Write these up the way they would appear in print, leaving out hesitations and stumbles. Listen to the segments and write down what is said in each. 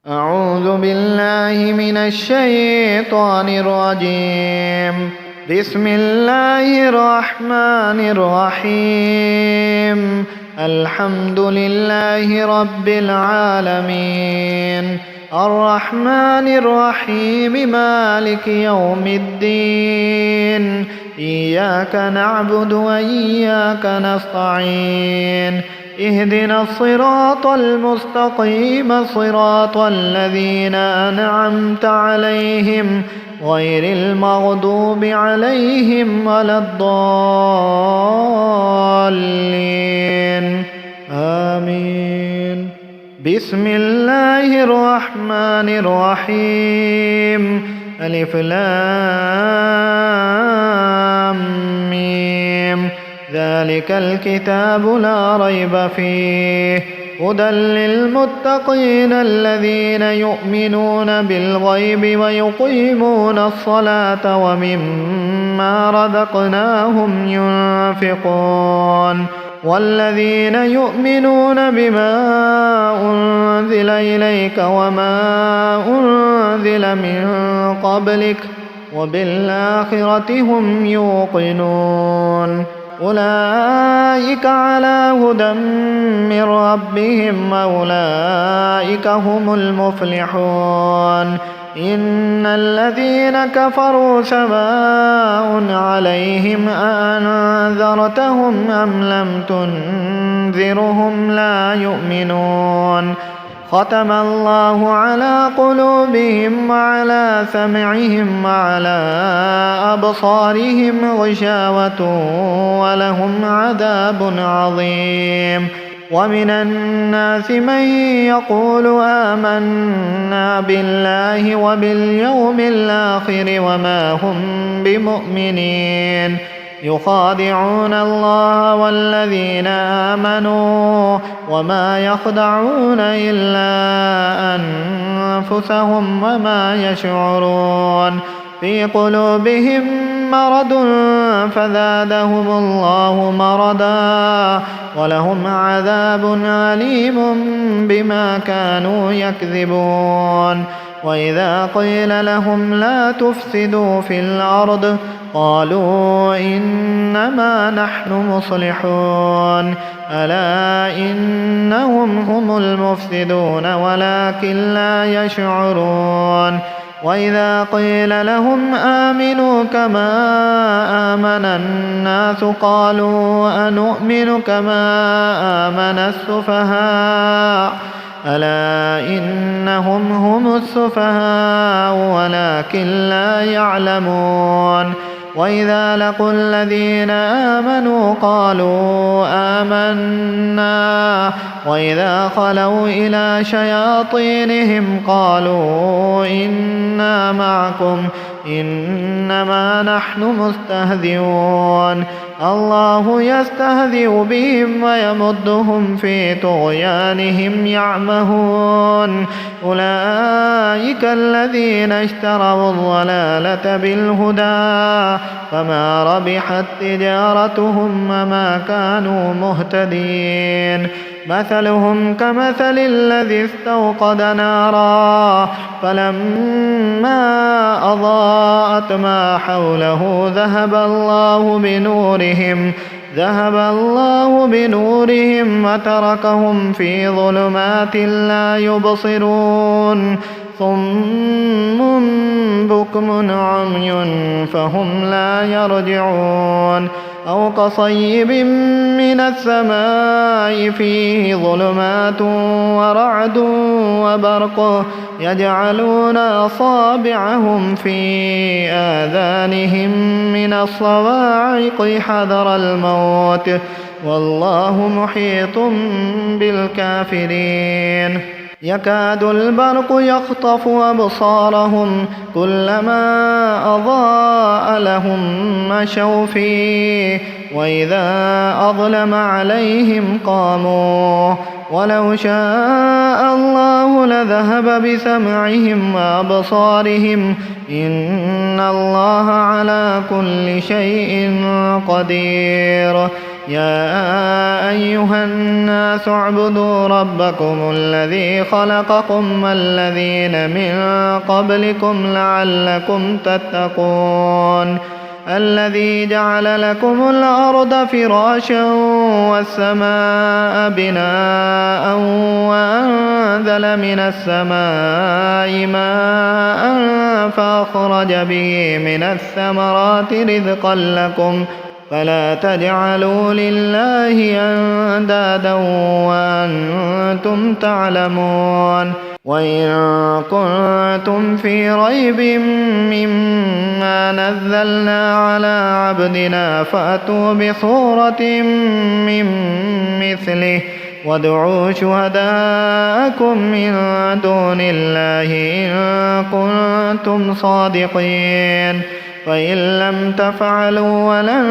أعوذ بالله من الشيطان الرجيم. بسم الله الرحمن الرحيم. الحمد لله رب العالمين، الرحمن الرحيم، مالك يوم الدين. إياك نعبد وإياك نستعين. اهدنا الصراط المستقيم، صراط الذين أنعمت عليهم غير المغضوب عليهم ولا الضالين. آمين. بسم الله الرحمن الرحيم. ألف لام ميم. ذلك الكتاب لا ريب فيه، هدى للمتقين الذين يؤمنون بالغيب ويقيمون الصلاة ومما رزقناهم ينفقون. والذين يؤمنون بما أنزل إليك وما أنزل من قبلك وبالآخرة هم يوقنون. أولئك على هدى من ربهم، وأولئك هم المفلحون. إن الذين كفروا سواء عليهم أأنذرتهم أم لم تنذرهم لا يؤمنون. ختم الله على قلوبهم وعلى سمعهم وعلى أبصارهم غشاوة ولهم عذاب عظيم. ومن الناس من يقول آمنا بالله وباليوم الآخر وما هم بمؤمنين. يخادعون الله والذين آمنوا وما يخدعون إلا أنفسهم وما يشعرون. في قلوبهم مرض فزادهم الله مرضا ولهم عذاب أليم بما كانوا يكذبون. وإذا قيل لهم لا تفسدوا في الأرض قالوا إنما نحن مصلحون. ألا إنهم هم المفسدون ولكن لا يشعرون. وإذا قيل لهم آمنوا كما آمن الناس قالوا أنؤمن كما آمن السفهاء. ألا إنهم هم السفهاء ولكن لا يعلمون. وإذا لقوا الذين آمنوا قالوا آمنا وإذا خلوا إلى شياطينهم قالوا إنا معكم إنما نحن مستهزئون. الله يستهزئ بهم ويمدهم في طغيانهم يعمهون. أولئك الذين اشتروا الضلالة بالهدى فما ربحت تجارتهم وما كانوا مهتدين. مثلهم كمثل الذي استوقد نارا فلما أضاءت ما حوله ذهب الله بنورهم وتركهم في ظلمات لا يبصرون. صم بكم عمي فهم لا يرجعون. أو كصيب من السماء فيه ظلمات ورعد وبرق يجعلون أصابعهم في آذانهم من الصواعق حذر الموت والله محيط بالكافرين. يكاد البرق يخطف أبصارهم كلما أضاء لهم مشوا فيه وإذا أظلم عليهم قاموا. ولو شاء الله لذهب بسمعهم وأبصارهم إن الله على كل شيء قدير. يا أيها الناس اعبدوا ربكم الذي خلقكم والذين من قبلكم لعلكم تتقون الذي جعل لكم الأرض فراشا والسماء بناء وأنزل من السماء ماء فأخرج به من الثمرات رزقا لكم فلا تجعلوا لله أندادا وأنتم تعلمون وإن كنتم في ريب مما نزلنا على عبدنا فأتوا بصورة من مثله وادعوا شهداءكم من دون الله إن كنتم صادقين فإن لم تفعلوا ولن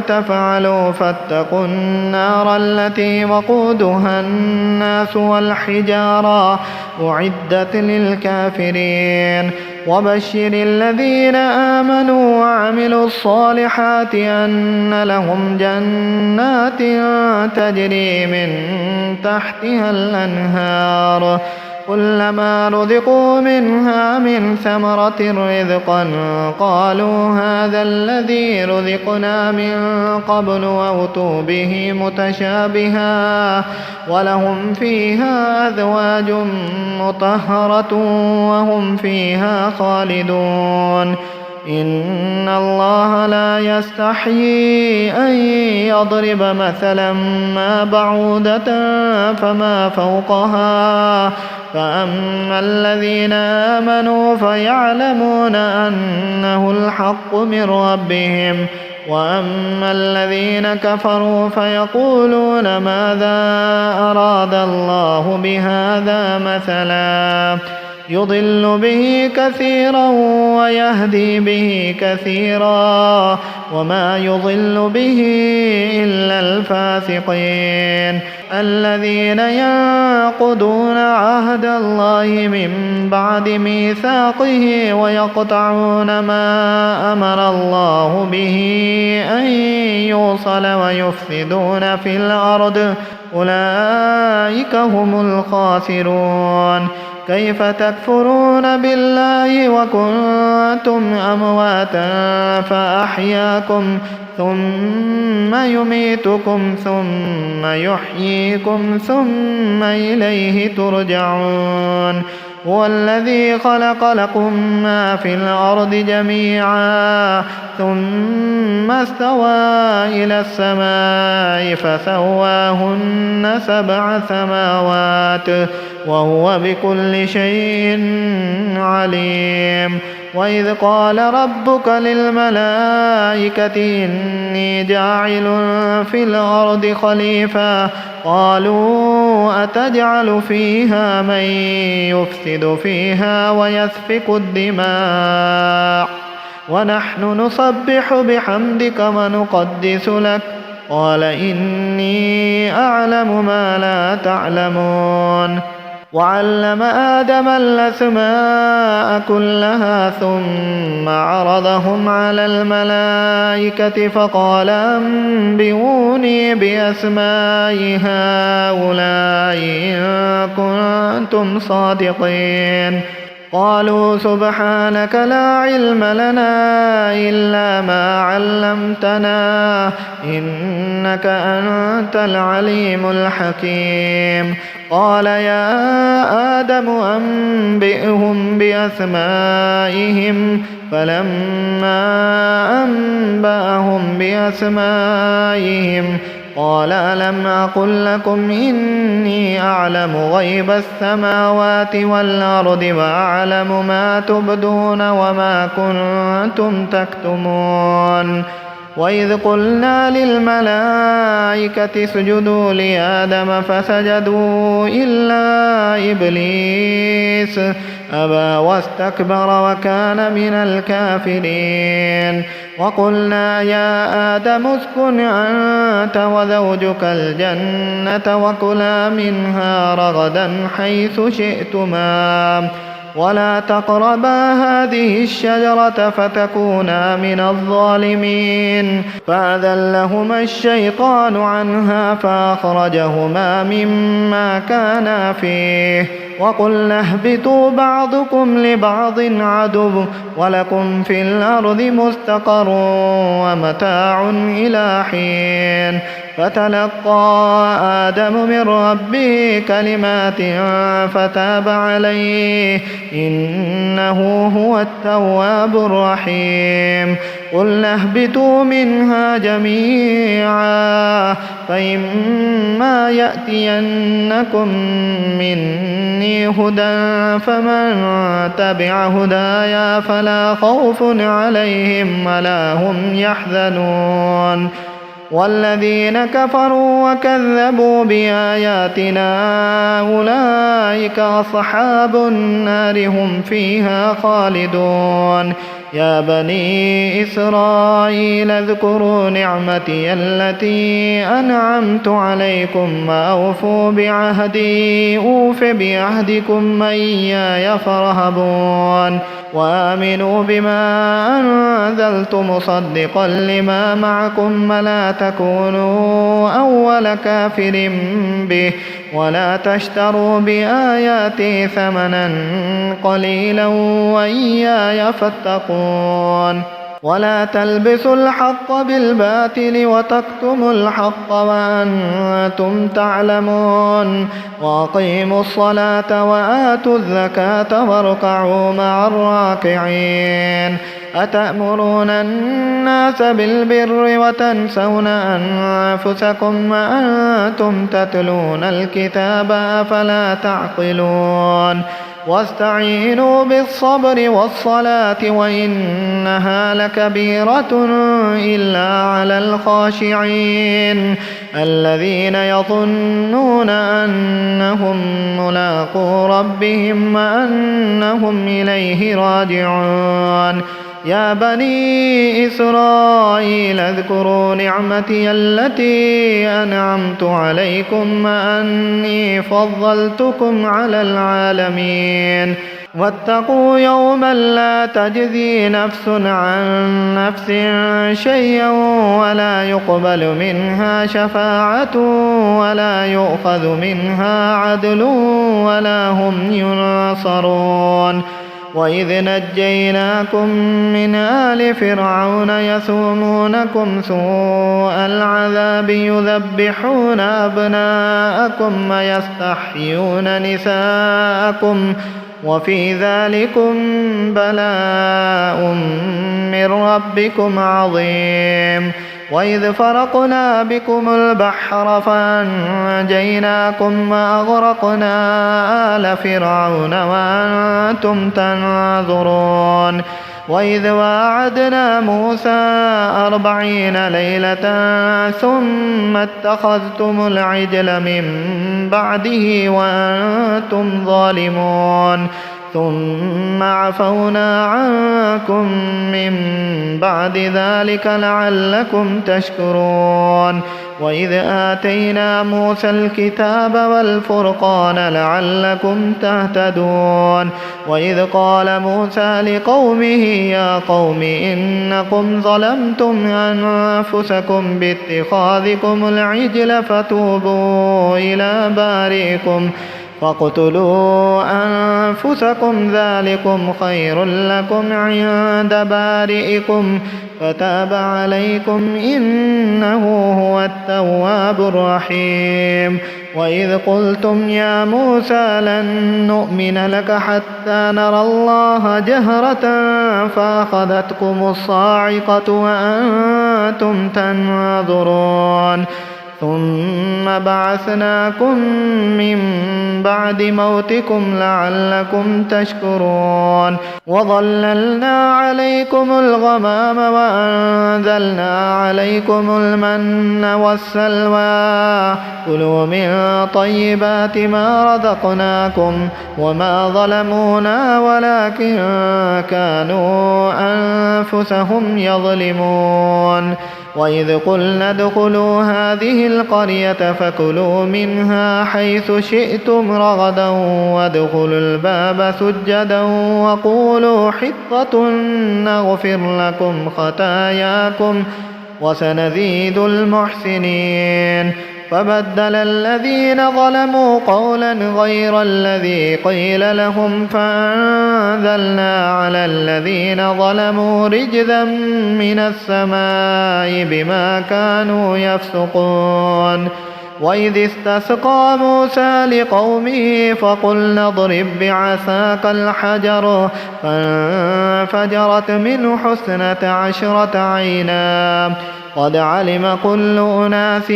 تفعلوا فاتقوا النار التي وقودها الناس والحجارة أعدت للكافرين وبشر الذين آمنوا وعملوا الصالحات أن لهم جنات تجري من تحتها الأنهار كلما رزقوا منها من ثمرة رزقا قالوا هذا الذي رزقنا من قبل وأتوا به متشابها ولهم فيها أزواج مطهرة وهم فيها خالدون إن الله لا يستحيي أن يضرب مثلا ما بعودة فما فوقها فأما الذين آمنوا فيعلمون أنه الحق من ربهم وأما الذين كفروا فيقولون ماذا أراد الله بهذا مثلا يضل به كثيرا ويهدي به كثيرا وما يضل به إلا الفاسقين الذين ينقضون عهد الله من بعد ميثاقه ويقطعون ما أمر الله به أن يوصل ويفسدون في الأرض أولئك هم الخاسرون كيف تكفرون بالله وكنتم أمواتا فأحياكم ثم يميتكم ثم يحييكم ثم إليه ترجعون هو الذي خلق لكم ما في الأرض جميعا ثم استوى إلى السماء فسواهن 7 سماوات وهو بكل شيء عليم وإذ قال ربك للملائكة إني جاعل في الأرض خليفة قالوا أتجعل فيها من يفسد فيها ويسفك الدماء ونحن نسبح بحمدك ونقدس لك قال إني أعلم ما لا تعلمون وعلم آدم الأسماء كلها ثم عرضهم على الملائكة فقال أنبئوني بأسماء هؤلاء إن كنتم صادقين قالوا سبحانك لا علم لنا إلا ما علمتنا إنك أنت العليم الحكيم قال يا آدم أنبئهم بأسمائهم فلما أنبأهم بأسمائهم قال ألم أقل لكم إني أعلم غيب السماوات والأرض وأعلم ما تبدون وما كنتم تكتمون وإذ قلنا للملائكة اسجدوا لآدم فسجدوا إلا إبليس أبى واستكبر وكان من الكافرين وقلنا يا آدم اسكن أنت وزوجك الجنة وكلا منها رغدا حيث شئتما ولا تقربا هذه الشجرة فتكونا من الظالمين فأذلهما الشيطان عنها فأخرجهما مما كانا فيه وقلنا اهبطوا بعضكم لبعض عدو ولكم في الأرض مستقر ومتاع إلى حين فتلقى آدم من ربه كلمات فتاب عليه إنه هو التواب الرحيم قلنا اهبطوا منها جميعا فإما يأتينكم مني هدى فمن تبع هدايا فلا خوف عليهم ولا هم يحزنون والذين كفروا وكذبوا بآياتنا أولئك أصحاب النار هم فيها خالدون يا بني إسرائيل اذكروا نعمتي التي أنعمت عليكم وأوفوا بعهدي أوف بعهدكم إياي فارهبون وآمنوا بما أنزلت مصدقا لما معكم ولا تكونوا أول كافر به ولا تشتروا بآياتي ثمنا قليلا وإياي فاتقون ولا تلبسوا الحق بالباطل وتكتموا الحق وأنتم تعلمون وأقيموا الصلاة وآتوا الزكاة واركعوا مع الراكعين أتأمرون الناس بالبر وتنسون أنفسكم وأنتم تتلون الكتاب أفلا تعقلون واستعينوا بالصبر والصلاة وإنها لكبيرة إلا على الخاشعين الذين يظنون أنهم ملاقو ربهم وأنهم إليه راجعون يا بني إسرائيل اذكروا نعمتي التي أنعمت عليكم وأني فضلتكم على العالمين واتقوا يوما لا تجزي نفس عن نفس شيئا ولا يقبل منها شفاعة ولا يؤخذ منها عدل ولا هم ينصرون وإذ نجيناكم من آل فرعون يسومونكم سوء العذاب يذبحون أبناءكم ويستحيون نساءكم وفي ذلكم بلاء من ربكم عظيم وإذ فرقنا بكم البحر فأنجيناكم وأغرقنا آل فرعون وأنتم تنظرون وإذ واعدنا موسى 40 ليلة ثم اتخذتم العجل من بعده وأنتم ظالمون ثم عفونا عنكم من بعد ذلك لعلكم تشكرون وإذ آتينا موسى الكتاب والفرقان لعلكم تهتدون وإذ قال موسى لقومه يا قوم إنكم ظلمتم أنفسكم باتخاذكم العجل فتوبوا إلى بارئكم فاقتلوا أنفسكم ذلكم خير لكم عند بارئكم فتاب عليكم إنه هو التواب الرحيم وإذ قلتم يا موسى لن نؤمن لك حتى نرى الله جهرة فأخذتكم الصاعقة وأنتم تنظرون ثم بعثناكم من بعد موتكم لعلكم تشكرون وظللنا عليكم الغمام وأنزلنا عليكم المن والسلوى كلوا من طيبات ما رزقناكم وما ظلمونا ولكن كانوا أنفسهم يظلمون وإذ قلنا ادخلوا هذه هذه القرية فكلوا منها حيث شئتم رغدا وادخلوا الباب سجدا وقولوا حطة نغفر لكم خطاياكم وسنزيد المحسنين. فبدل الذين ظلموا قولا غير الذي قيل لهم فأنزلنا على الذين ظلموا رجزا من السماء بما كانوا يفسقون. وإذ استسقى موسى لقومه فقلنا اضرب بعصاك الحجر فانفجرت منه 12 عينا قد علم كل أناس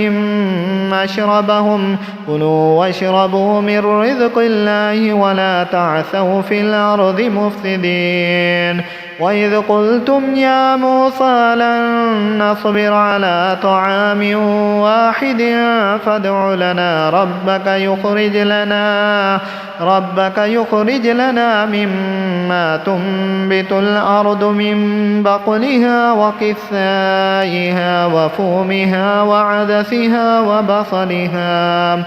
مشربهم كلوا واشربوا من رزق الله ولا تعثوا في الأرض مفسدين. وإذ قلتم يا موسى لن نصبر على طعام واحد فادع لنا ربك يخرج لنا مما تنبت الأرض من بقلها وقثائها وفومها وعدسها وبصلها.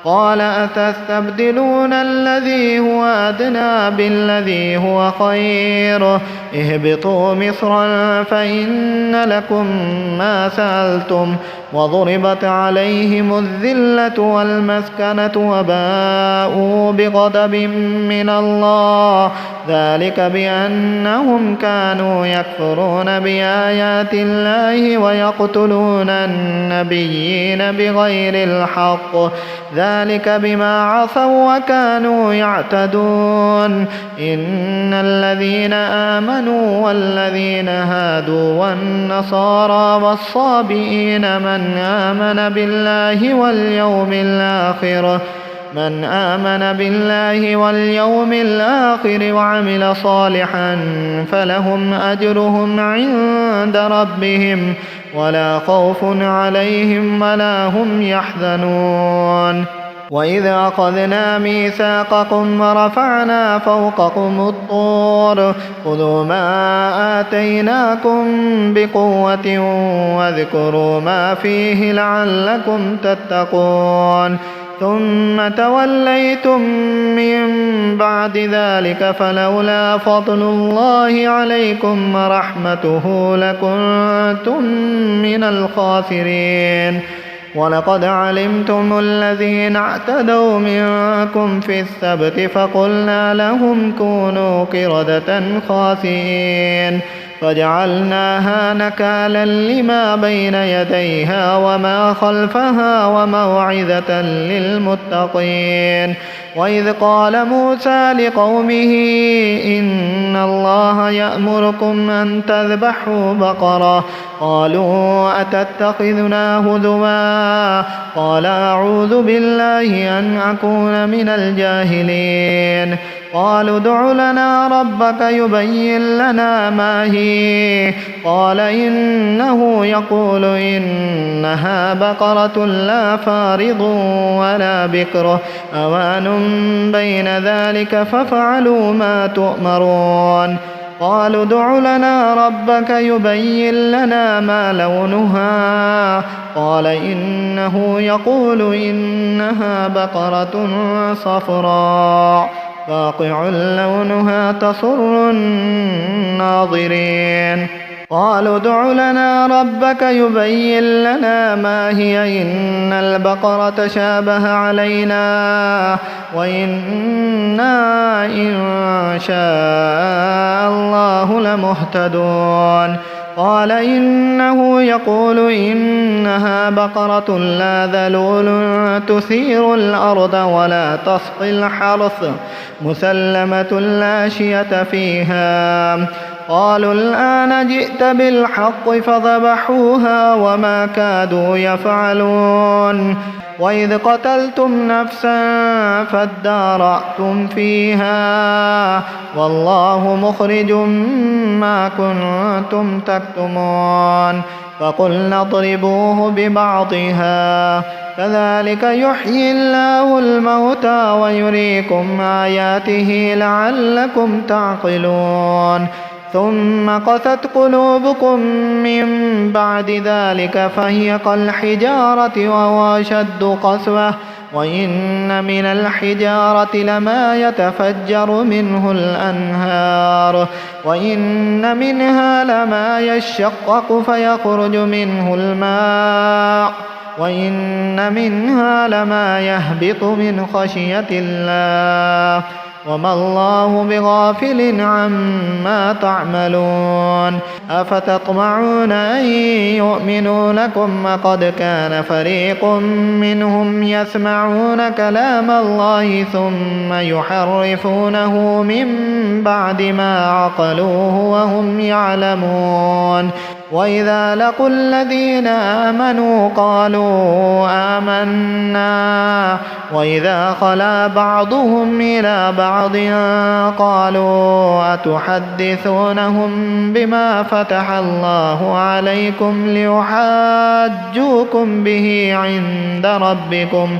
قال أتستبدلون الذي هو أدنى بالذي هو خير اهبطوا مصرا فإن لكم ما سألتم وضربت عليهم الذلة والمسكنة وباءوا بغضب من الله ذلك بأنهم كانوا يكفرون بآيات الله ويقتلون النبيين بغير الحق ذلك بما عصوا وكانوا يعتدون. إن الذين آمنوا والذين هادوا والنصارى والصابئين من آمن بالله واليوم الآخر وعمل صالحا فلهم أجرهم عند ربهم ولا خوف عليهم ولا هم يحزنون. وإذا أخذنا ميثاقكم ورفعنا فوقكم الطور خذوا ما آتيناكم بقوة واذكروا ما فيه لعلكم تتقون. ثم توليتم من بعد ذلك فلولا فضل الله عليكم ورحمته لكنتم من الخاسرين. ولقد علمتم الذين اعتدوا منكم في السبت فقلنا لهم كونوا قردة خاسئين فجعلناها نكالا لما بين يديها وما خلفها وموعظة للمتقين. وإذ قال موسى لقومه إن الله يأمركم أن تذبحوا بقرة قالوا أتتخذنا هزوا قال أعوذ بالله أن أكون من الجاهلين. قالوا ادع لنا ربك يبين لنا ما هي قال إنه يقول إنها بقرة لا فارض ولا بكر أوان بين ذلك فافعلوا ما تؤمرون. قالوا ادع لنا ربك يبين لنا ما لونها قال إنه يقول إنها بقرة صفراء فاقع لونها تسر الناظرين. قالوا ادع لنا ربك يبين لنا ما هي إن البقرة شابه علينا وإنا إن شاء الله لمهتدون. قال إنه يقول إنها بقرة لا ذلول تثير الأرض ولا تسقي الحرث مسلمة لا شية فيها. قالوا الآن جئت بالحق فذبحوها وما كادوا يفعلون. وإذ قتلتم نفسا فادارأتم فيها والله مخرج ما كنتم تكتمون. فقلنا اضربوه ببعضها كذلك يحيي الله الموتى ويريكم آياته لعلكم تعقلون. ثم قست قلوبكم من بعد ذلك فهي كالحجارة وهو أشد قسوة وإن من الحجارة لما يتفجر منه الأنهار وإن منها لما يشقق فيخرج منه الماء وإن منها لما يهبط من خشية الله وما الله بغافل عما تعملون أفتطمعون أن يؤمنوا لكم وقد كان فريق منهم يسمعون كلام الله ثم يحرفونه من بعد ما عقلوه وهم يعلمون وإذا لقوا الذين آمنوا قالوا آمنا وإذا خلا بعضهم إلى بعض قالوا أتحدثونهم بما فتح الله عليكم ليحاجوكم به عند ربكم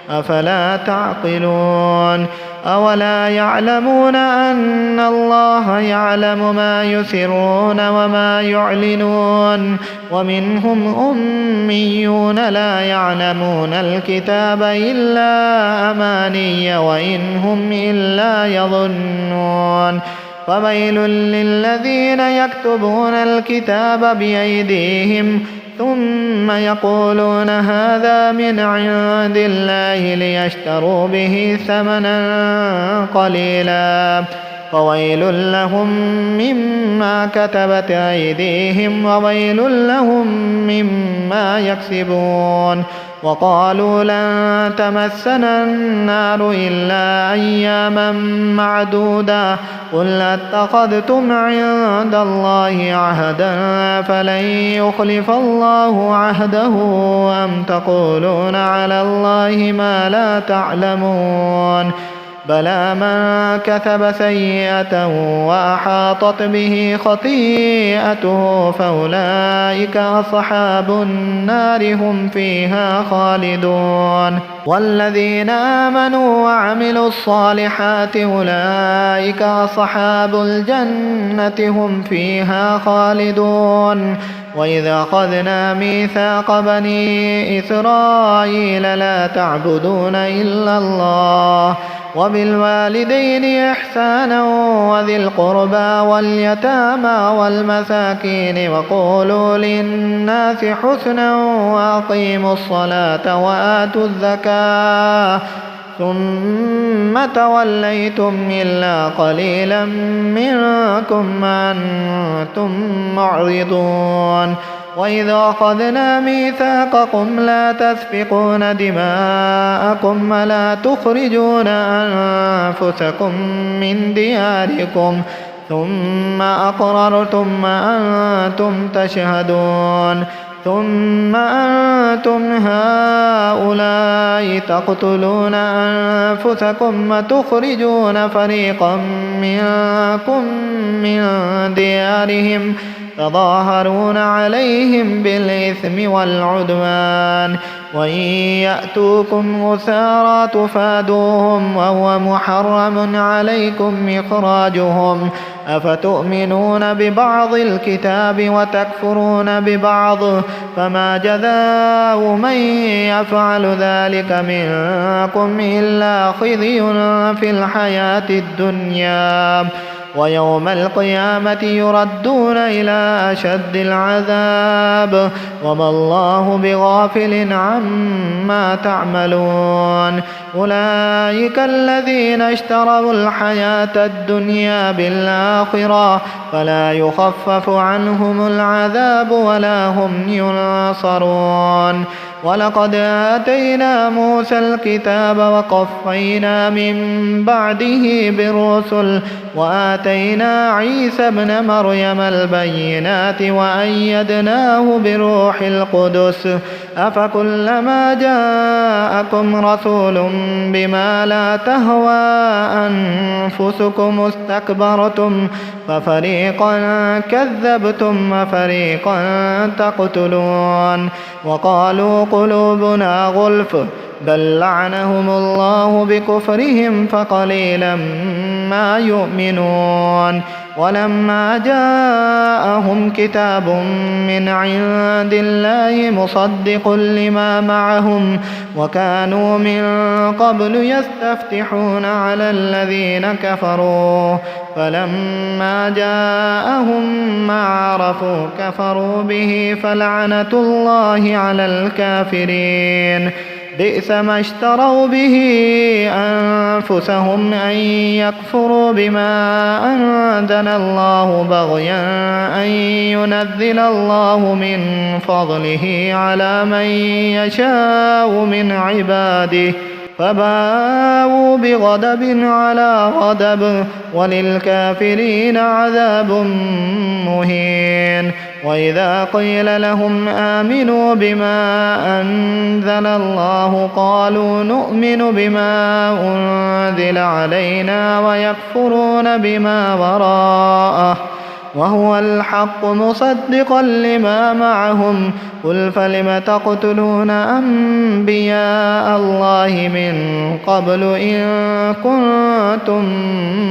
أفلا تعقلون أولا يعلمون أن الله يعلم ما يسرون وما يعلنون ومنهم أميون لا يعلمون الكتاب إلا أماني وإن هم إلا يظنون فويل للذين يكتبون الكتاب بأيديهم ثم يقولون هذا من عند الله ليشتروا به ثمنا قليلا فويل لهم مما كتبت أيديهم وويل لهم مما يكسبون وقالوا لن تمسنا النار إلا أياما معدودة قل اتخذتم عند الله عهدا فلن يخلف الله عهده أم تقولون على الله ما لا تعلمون بلى من كسب سيئة وأحاطت به خطيئته فأولئك أصحاب النار هم فيها خالدون والذين آمنوا وعملوا الصالحات أولئك أصحاب الجنة هم فيها خالدون وإذا أخذنا ميثاق بني إسرائيل لا تعبدون إلا الله وبالوالدين إحسانا وذي القربى واليتامى والمساكين وقولوا للناس حسنا وأقيموا الصلاة وآتوا الزكاة ثم توليتم إلا قليلا منكم أنتم معرضون وإذا أخذنا ميثاقكم لا تسفكون دماءكم ولا تخرجون أنفسكم من دياركم ثم أقررتم وأنتم تشهدون ثم أنتم هؤلاء تقتلون أنفسكم وتخرجون فريقا منكم من ديارهم تظاهرون عليهم بالإثم والعدوان وإن يأتوكم أسارى تفادوهم وهو محرم عليكم إخراجهم أفتؤمنون ببعض الكتاب وتكفرون ببعض فما جزاء من يفعل ذلك منكم إلا خزي في الحياة الدنيا ويوم القيامة يردون إلى أشد العذاب وما الله بغافل عما تعملون أولئك الذين اشتروا الحياة الدنيا بالآخرة فلا يخفف عنهم العذاب ولا هم ينصرون ولقد آتينا موسى الكتاب وقفينا من بعده بالرسل وآتينا عيسى ابن مريم البينات وأيدناه بروح القدس أفكلما جاءكم رسول بما لا تهوى أنفسكم استكبرتم ففريقا كذبتم وفريقا تقتلون وقالوا قلوبنا غلف بل لعنهم الله بكفرهم فقليلا ما يؤمنون ولما جاءهم كتاب من عند الله مصدق لما معهم وكانوا من قبل يستفتحون على الذين كفروا فلما جاءهم ما عرفوا كفروا به فلعنة الله على الكافرين بئس ما اشتروا به أنفسهم أن يكفروا بما أنزل الله بغيا أن ينزل الله من فضله على من يشاء من عباده فباءوا بغضب على غضب وللكافرين عذاب مهين وإذا قيل لهم آمنوا بما أنزل الله قالوا نؤمن بما أنزل علينا ويكفرون بما وراءه وهو الحق مصدقا لما معهم قل فلم تقتلون أنبياء الله من قبل إن كنتم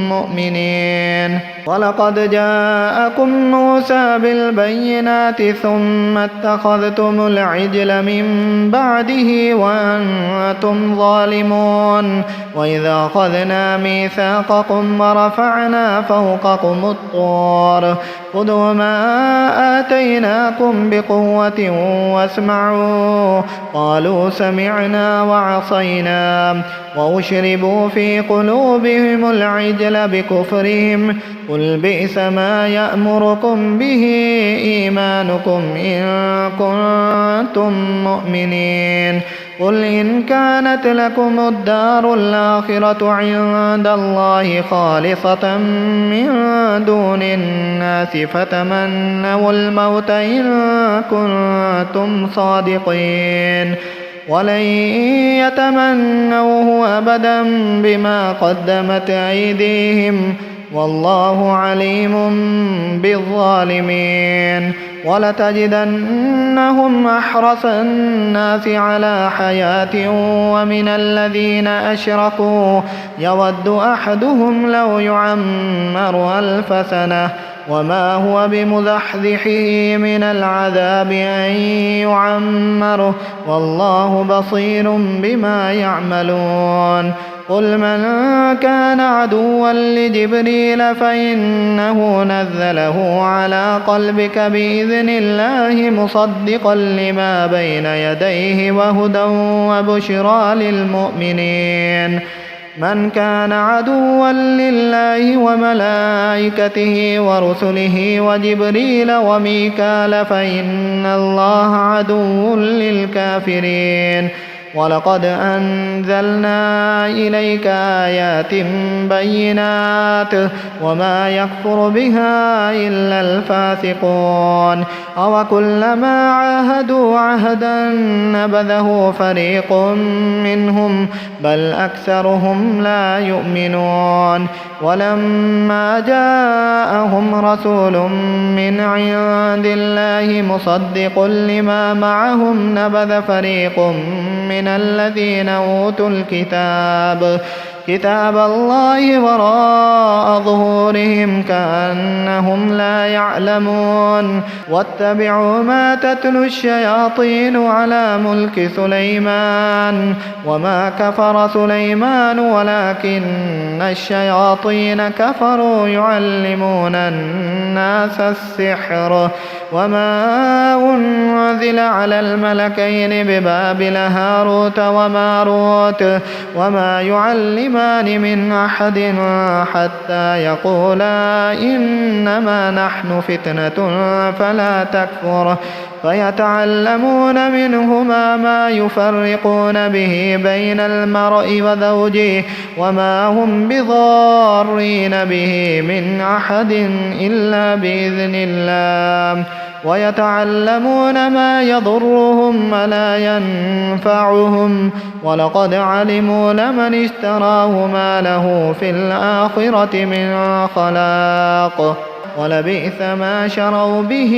مؤمنين ولقد جاءكم موسى بالبينات ثم اتخذتم العجل من بعده وأنتم ظالمون وإذا أخذنا ميثاقكم ورفعنا فوقكم الطور خذوا ما آتيناكم بقوة واسمعوا قالوا سمعنا وعصينا وأشربوا في قلوبهم العجل بكفرهم قل بئس ما يأمركم به إيمانكم إن كنتم مؤمنين قل إن كانت لكم الدار الآخرة عند الله خالصة من دون الناس فتمنوا الموت إن كنتم صادقين ولن يتمنوه أبدا بما قدمت أيديهم والله عليم بالظالمين ولتجدنهم أحرص الناس على حياة ومن الذين أشركوا يود أحدهم لو يعمر 1000 سنة وما هو بمزحزحه من العذاب أن يعمره والله بصير بما يعملون قل من كان عدوا لجبريل فإنه نزله على قلبك بإذن الله مصدقا لما بين يديه وهدى وبشرى للمؤمنين من كان عدوا لله وملائكته ورسله وجبريل وميكال فإن الله عدو للكافرين ولقد أنزلنا إليك آيات بينات وما يكفر بها إلا الفاسقون أوكلما عاهدوا عهدا نبذه فريق منهم بل أكثرهم لا يؤمنون ولما جاءهم رسول من عند الله مصدق لما معهم نبذ فريق من الذين أوتوا كتاب الله وراء ظهورهم كأنهم لا يعلمون واتبعوا ما تتلو الشياطين على ملك سليمان وما كفر سليمان ولكن الشياطين كفروا يعلمون الناس السحر وما أنزل على الملكين ببابل هاروت وماروت وما يعلمان من أحد حتى يقولا إنما نحن فتنة فلا تكفر فيتعلمون منهما ما يفرقون به بين المرء وزوجه وما هم بضارين به من أحد إلا بإذن الله ويتعلمون ما يضرهم ولا ينفعهم ولقد علموا لمن اشتراه ما له في الآخرة من خلاق ولبئس ما شروا به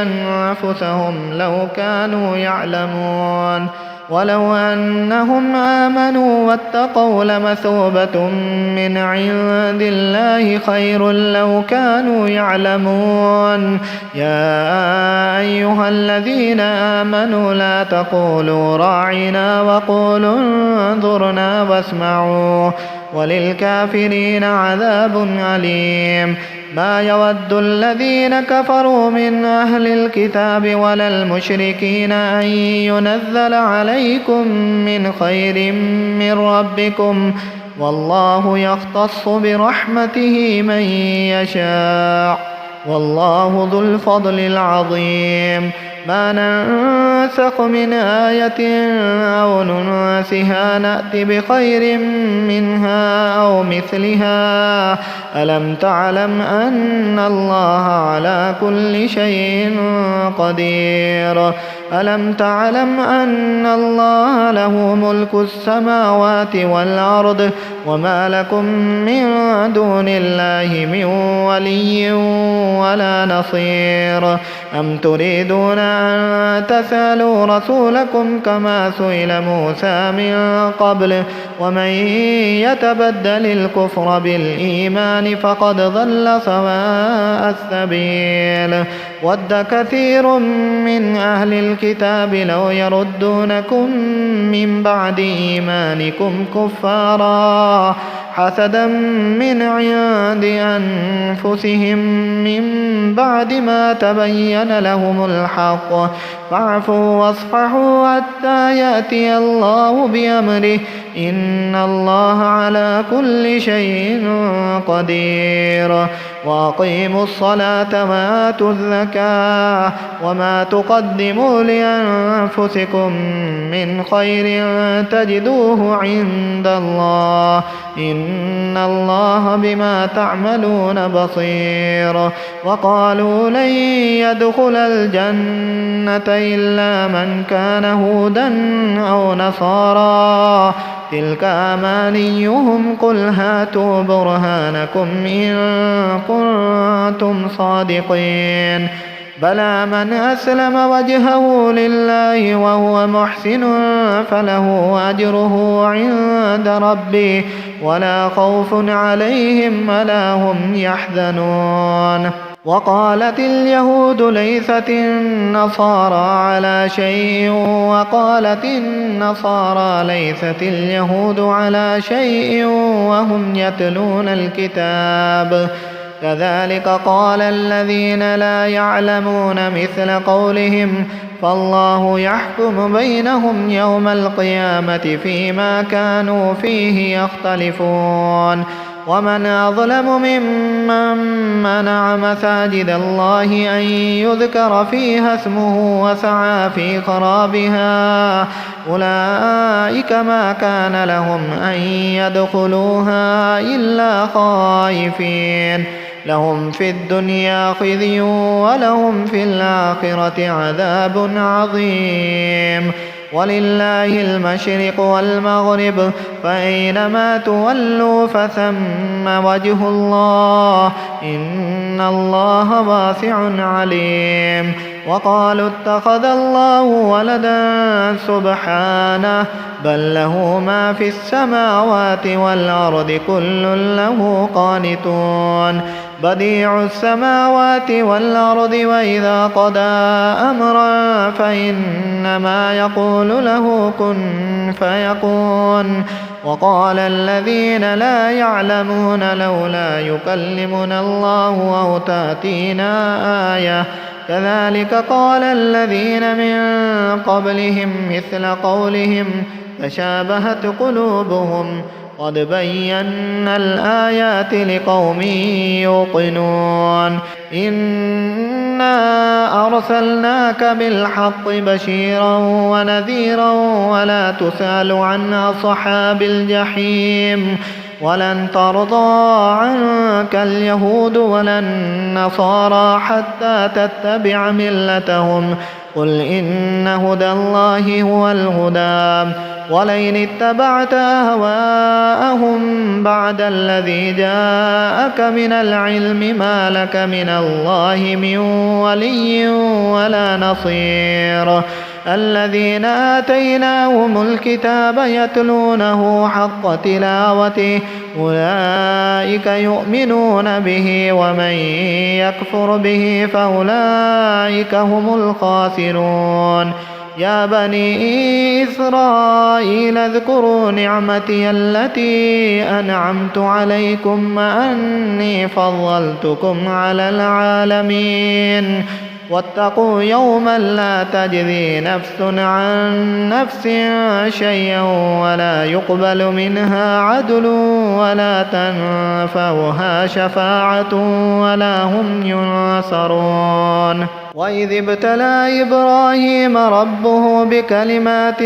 أنفسهم لو كانوا يعلمون ولو أنهم آمنوا واتقوا لمثوبة من عند الله خير لو كانوا يعلمون. يا أيها الذين آمنوا لا تقولوا راعنا وقولوا انظرنا واسمعوا وللكافرين عذاب أليم. ما يود الذين كفروا من أهل الكتاب ولا المشركين أن ينزل عليكم من خير من ربكم والله يختص برحمته من يشاء والله ذو الفضل العظيم. ما ننسخ من آية أو ننسها نأت بخير منها أو مثلها. ألم تعلم أن الله على كل شيء قدير. ألم تعلم أن الله له ملك السماوات والأرض وما لكم من دون الله من ولي ولا نصير. أم تريدون أن تسألوا رسولكم كما سئل موسى من قبل ومن يتبدل الكفر بالإيمان فقد ضل سواء السبيل. ود كثير من أهل الكتاب لو يردونكم من بعد إيمانكم كفارا حسدا من عند أنفسهم من بعد ما تبين لهم الحق فاعفوا واصفحوا حتى يأتي الله بأمره إن الله على كل شيء قدير. وأقيموا الصلاة وآتوا الزكاة وما تقدموا لأنفسكم من خير تجدوه عند الله إن الله بما تعملون بصير. وقالوا لن يدخل الجنة إلا من كان هودا أو نصارى تلك أمانيهم قل هاتوا برهانكم إن كنتم صادقين. بلى من أسلم وجهه لله وهو محسن فله أجره عند ربه ولا خوف عليهم ولا هم يحزنون. وقالت اليهود ليست النصارى على شيء وقالت النصارى ليست اليهود على شيء وهم يتلون الكتاب كذلك قال الذين لا يعلمون مثل قولهم فالله يحكم بينهم يوم القيامة فيما كانوا فيه يختلفون. ومن أظلم ممن منع مساجد الله أن يذكر فيها اسمه وسعى في خرابها أولئك ما كان لهم أن يدخلوها إلا خائفين لهم في الدنيا خزي ولهم في الآخرة عذاب عظيم. ولله المشرق والمغرب فأينما تولوا فثم وجه الله إن الله واسع عليم. وقالوا اتخذ الله ولدا سبحانه بل له ما في السماوات والأرض كل له قانتون. بديع السماوات والأرض وإذا قضى أمرا فإنما يقول له كن فيكون. وقال الذين لا يعلمون لولا يكلمنا الله أو تأتينا آية كذلك قال الذين من قبلهم مثل قولهم تشابهت قلوبهم قد بينا الآيات لقوم يوقنون. إنا أرسلناك بالحق بشيرا ونذيرا ولا تسأل عن أصحاب الجحيم ولن ترضى عنك اليهود ولا النصارى حتى تتبع ملتهم قل إن هدى الله هو الهدى ولئن اتبعت أهواءهم بعد الذي جاءك من العلم ما لك من الله من ولي ولا نصير. الذين آتيناهم الكتاب يتلونه حق تلاوته أولئك يؤمنون به ومن يكفر به فأولئك هم الخاسرون يا بني إسرائيل اذكروا نعمتي التي أنعمت عليكم وأني فضلتكم على العالمين واتقوا يوما لا تجزي نفس عن نفس شيئا ولا يقبل منها عدل ولا تنفعها شفاعة ولا هم ينصرون وإذ ابتلى إبراهيم ربه بكلمات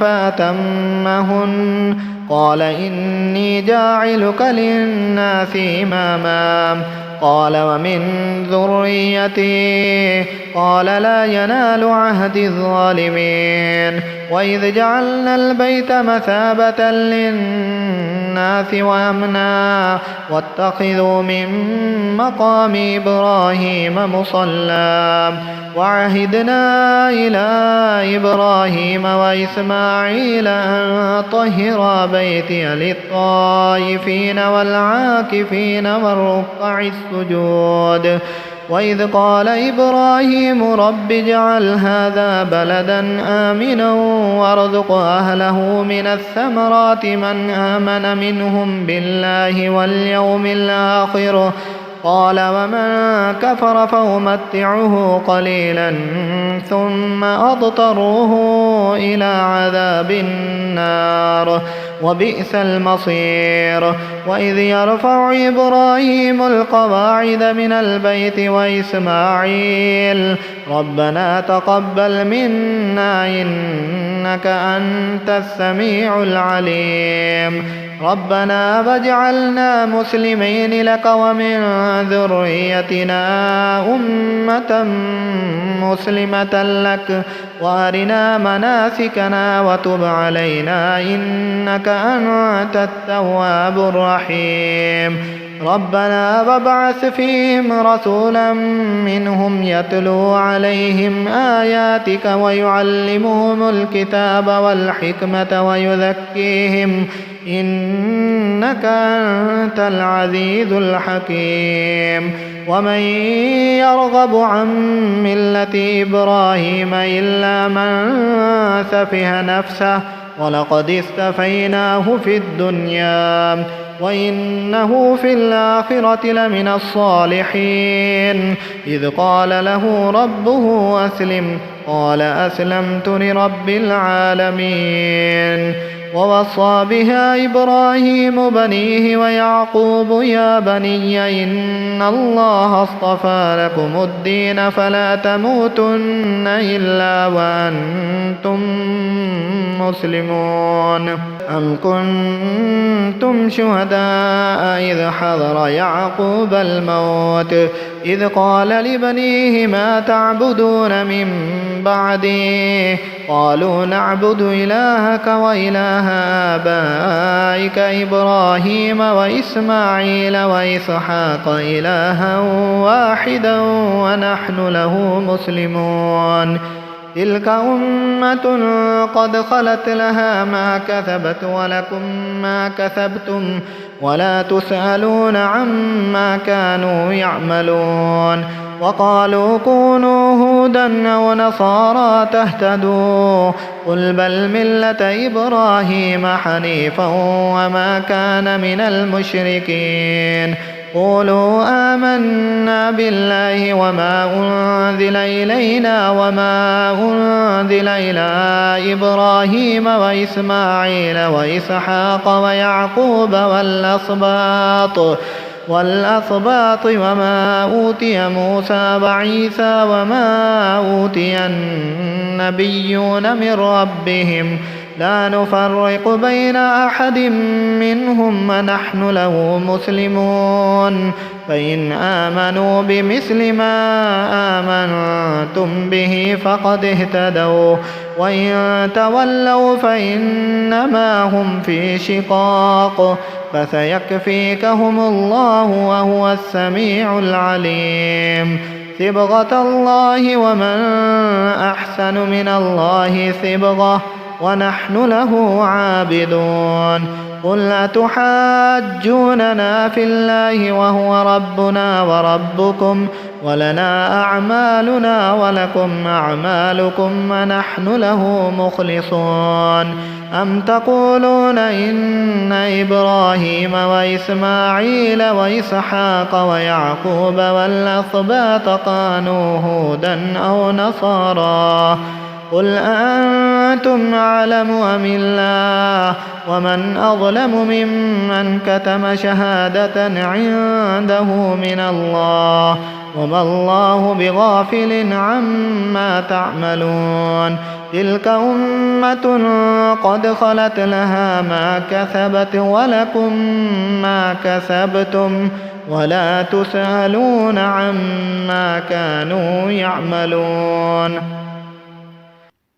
فأتمهن قال إني جاعلك للناس إماما قال ومن ذريتي قال لا ينال عهد الظالمين وإذ جعلنا البيت مثابة للناس وأمنا واتخذوا من مقام إبراهيم مصلى وعهدنا إلى إبراهيم وإسماعيل أن طهرا بيتي للطائفين والعاكفين والركع السجود وإذ قال إبراهيم رب اجعل هذا بلدا آمنا وارزق أهله من الثمرات من آمن منهم بالله واليوم الآخر قال ومن كفر فأمتعه قليلا ثم أضطره إلى عذاب النار وبئس المصير وإذ يرفع إبراهيم القواعد من البيت وإسماعيل ربنا تقبل منا إنك أنت السميع العليم ربنا واجعلنا مسلمين لك ومن ذريتنا أمة مسلمة لك وأرنا مناسكنا وتب علينا إنك أنت التواب الرحيم ربنا وابعث فيهم رسولا منهم يتلو عليهم آياتك ويعلمهم الكتاب والحكمة ويزكيهم إنك أنت العزيز الحكيم ومن يرغب عن ملة إبراهيم إلا من سفه نفسه ولقد استفيناه في الدنيا وإنه في الآخرة لمن الصالحين إذ قال له ربه أسلم قال أسلمت لرب العالمين ووصى بها إبراهيم بنيه ويعقوب يا بني إن الله اصطفى لكم الدين فلا تموتن إلا وأنتم مسلمون أم كنتم شهداء إذ حضر يعقوب الموت إذ قال لبنيه ما تعبدون من بعدي قالوا نعبد إلهك وإله آبائك إبراهيم وإسماعيل وإسحاق إلها واحدا ونحن له مسلمون تلك أمة قد خلت لها ما كسبت ولكم ما كسبتم ولا تسألون عما كانوا يعملون وقالوا كونوا هودا أو نصارى تهتدوا قل بل ملة إبراهيم حنيفا وما كان من المشركين قولوا آمنا بالله وما أنزل إلينا وما أنزل إلى إبراهيم وإسماعيل وإسحاق ويعقوب والأسباط وما أوتي موسى وعيسى وما أوتي النبيون من ربهم لا نفرق بين أحد منهم ونحن له مسلمون فإن آمنوا بمثل ما آمنتم به فقد اهتدوا وإن تولوا فإنما هم في شقاق فسيكفيكهم الله وهو السميع العليم صبغة الله ومن أحسن من الله صبغة ونحن له عابدون قل أتحاجوننا في الله وهو ربنا وربكم ولنا أعمالنا ولكم أعمالكم ونحن له مخلصون أم تقولون إن إبراهيم وإسماعيل وإسحاق ويعقوب والأسباط كانوا هودا أو نصارى قل أأنتم أعلم أم الله ومن أظلم ممن كتم شهادة عنده من الله وما الله بغافل عما تعملون تلك أمة قد خلت لها ما كسبت ولكم ما كسبتم ولا تسألون عما كانوا يعملون